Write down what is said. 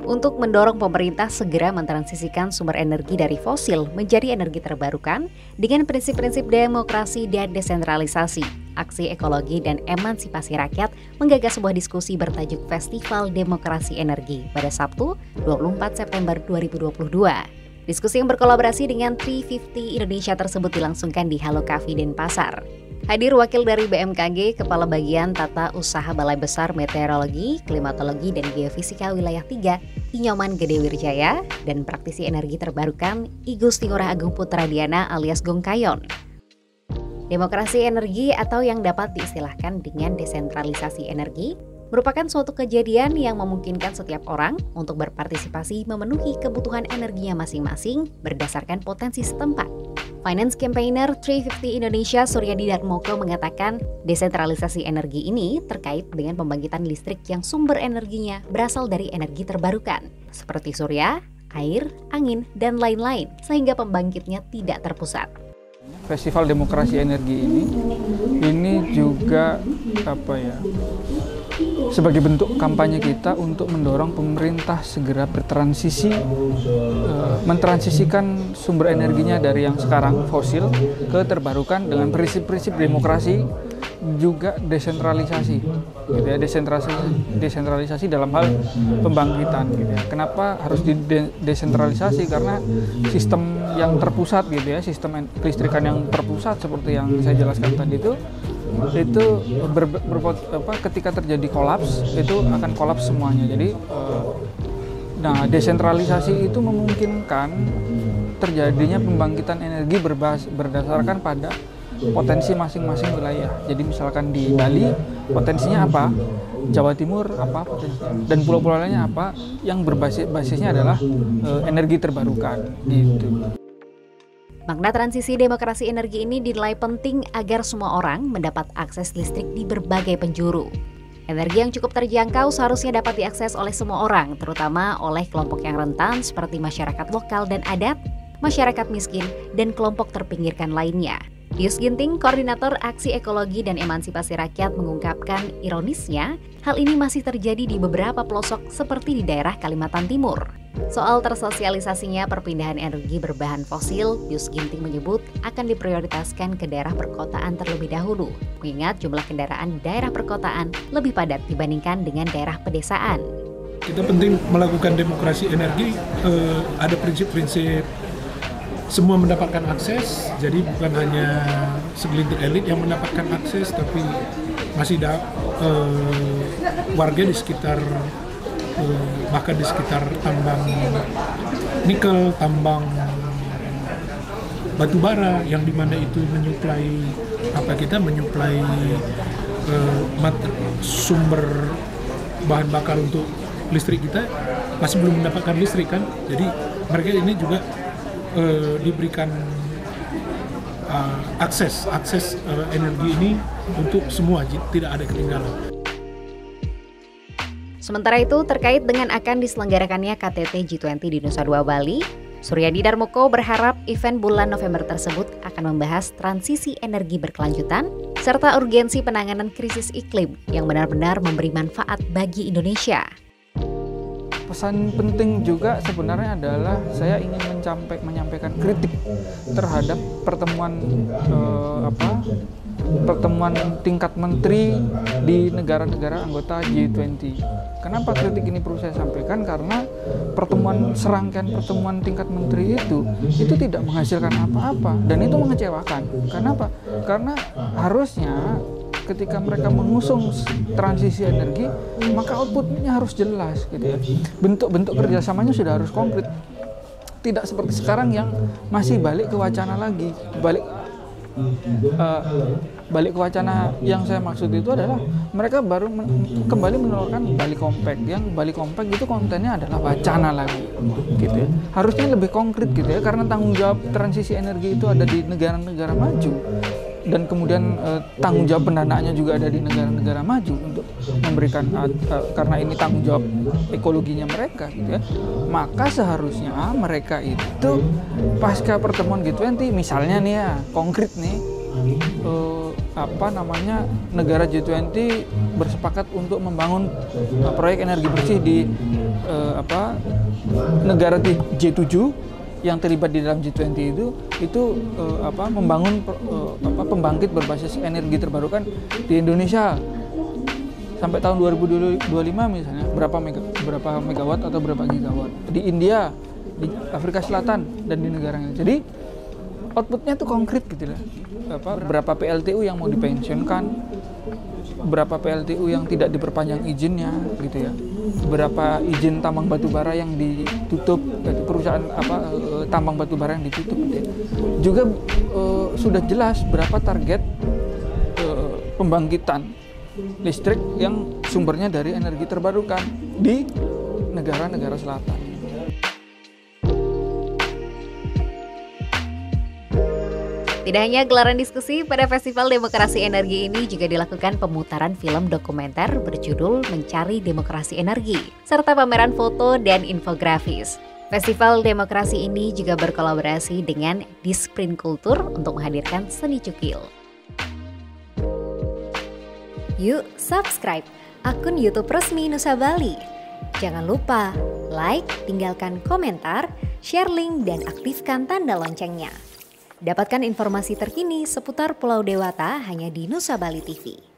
untuk mendorong pemerintah segera mentransisikan sumber energi dari fosil menjadi energi terbarukan dengan prinsip-prinsip demokrasi dan desentralisasi. Aksi Ekologi dan Emansipasi Rakyat menggagas sebuah diskusi bertajuk Festival Demokrasi Energi pada Sabtu, 24 September 2022. Diskusi yang berkolaborasi dengan 350 Indonesia tersebut dilangsungkan di Halo Cafe Denpasar. Hadir wakil dari BMKG, Kepala Bagian Tata Usaha Balai Besar Meteorologi, Klimatologi, dan Geofisika Wilayah 3, Inyoman Gede Wirjaya, dan praktisi energi terbarukan, Igusti Ngurah Agung Putradiana alias Gong Kayon. Demokrasi energi atau yang dapat diistilahkan dengan desentralisasi energi merupakan suatu kejadian yang memungkinkan setiap orang untuk berpartisipasi memenuhi kebutuhan energinya masing-masing berdasarkan potensi setempat. Finance Campaigner 350 Indonesia Suryadi Darmoko mengatakan desentralisasi energi ini terkait dengan pembangkitan listrik yang sumber energinya berasal dari energi terbarukan, seperti surya, air, angin, dan lain-lain, sehingga pembangkitnya tidak terpusat. Festival Demokrasi Energi ini juga sebagai bentuk kampanye kita untuk mendorong pemerintah segera bertransisi, mentransisikan sumber energinya dari yang sekarang fosil ke terbarukan dengan prinsip-prinsip demokrasi, juga desentralisasi, gitu ya, desentralisasi dalam hal pembangkitan, gitu ya. Kenapa harus desentralisasi? Karena sistem yang terpusat, gitu ya, sistem kelistrikan yang terpusat seperti yang saya jelaskan tadi itu ketika terjadi kolaps itu akan kolaps semuanya. Jadi desentralisasi itu memungkinkan terjadinya pembangkitan energi berdasarkan pada potensi masing-masing wilayah. Jadi misalkan di Bali potensinya apa, Jawa Timur apa potensinya, dan pulau-pulau lainnya apa yang basisnya adalah energi terbarukan gitu. Makna transisi demokrasi energi ini dinilai penting agar semua orang mendapat akses listrik di berbagai penjuru. Energi yang cukup terjangkau seharusnya dapat diakses oleh semua orang, terutama oleh kelompok yang rentan seperti masyarakat lokal dan adat, masyarakat miskin, dan kelompok terpinggirkan lainnya. Pius Ginting, Koordinator Aksi Ekologi dan Emansipasi Rakyat, mengungkapkan ironisnya, hal ini masih terjadi di beberapa pelosok seperti di daerah Kalimantan Timur. Soal tersosialisasinya perpindahan energi berbahan fosil, Pius Ginting menyebut akan diprioritaskan ke daerah perkotaan terlebih dahulu, mengingat jumlah kendaraan di daerah perkotaan lebih padat dibandingkan dengan daerah pedesaan. Kita penting melakukan demokrasi energi, ada prinsip-prinsip semua mendapatkan akses, jadi bukan hanya segelintir elit yang mendapatkan akses, tapi masih ada warga di sekitar, bahkan di sekitar tambang nikel, tambang batu bara, yang dimana itu menyuplai sumber bahan bakar untuk listrik kita, masih belum mendapatkan listrik kan. Jadi mereka ini juga diberikan akses energi ini untuk semua, tidak ada ketinggalan. Sementara itu, terkait dengan akan diselenggarakannya KTT G20 di Nusa Dua Bali, Suryadi Darmoko berharap event bulan November tersebut akan membahas transisi energi berkelanjutan serta urgensi penanganan krisis iklim yang benar-benar memberi manfaat bagi Indonesia. Pesan penting juga sebenarnya adalah saya ingin menyampaikan kritik terhadap pertemuan tingkat menteri di negara-negara anggota G20. Kenapa kritik ini perlu saya sampaikan? Karena serangkaian pertemuan tingkat menteri itu tidak menghasilkan apa-apa dan itu mengecewakan. Kenapa? Karena harusnya ketika mereka mengusung transisi energi, maka outputnya harus jelas, gitu ya. Bentuk-bentuk kerjasamanya sudah harus konkret. Tidak seperti sekarang yang masih balik ke wacana lagi. Balik ke wacana yang saya maksud itu adalah mereka baru kembali menelurkan Bali Compact. Yang Bali Compact itu kontennya adalah wacana lagi, gitu ya. Harusnya lebih konkret, gitu ya, karena tanggung jawab transisi energi itu ada di negara-negara maju. Dan kemudian tanggung jawab pendanaannya juga ada di negara-negara maju untuk memberikan karena ini tanggung jawab ekologinya mereka, gitu ya. Maka seharusnya mereka itu pasca pertemuan G20 misalnya nih ya, konkret nih, negara G20 bersepakat untuk membangun proyek energi bersih di negara G7 yang terlibat di dalam G20 itu membangun pembangkit berbasis energi terbarukan di Indonesia sampai tahun 2025 misalnya berapa megawatt atau berapa gigawatt, di India, di Afrika Selatan, dan di negara lain. Jadi outputnya tuh konkret gitu lah. Berapa PLTU yang mau dipensiunkan, berapa PLTU yang tidak diperpanjang izinnya gitu ya, berapa izin tambang batubara yang ditutup, perusahaan tambang batubara yang ditutup gitu ya. Juga sudah jelas berapa target pembangkitan listrik yang sumbernya dari energi terbarukan di negara-negara selatan. Tidak hanya gelaran diskusi, pada Festival Demokrasi Energi ini juga dilakukan pemutaran film dokumenter berjudul Mencari Demokrasi Energi, serta pameran foto dan infografis. Festival Demokrasi ini juga berkolaborasi dengan Disprint Kultur untuk menghadirkan seni cukil. Yuk subscribe akun YouTube resmi Nusa Bali. Jangan lupa like, tinggalkan komentar, share link, dan aktifkan tanda loncengnya. Dapatkan informasi terkini seputar Pulau Dewata hanya di Nusa Bali TV.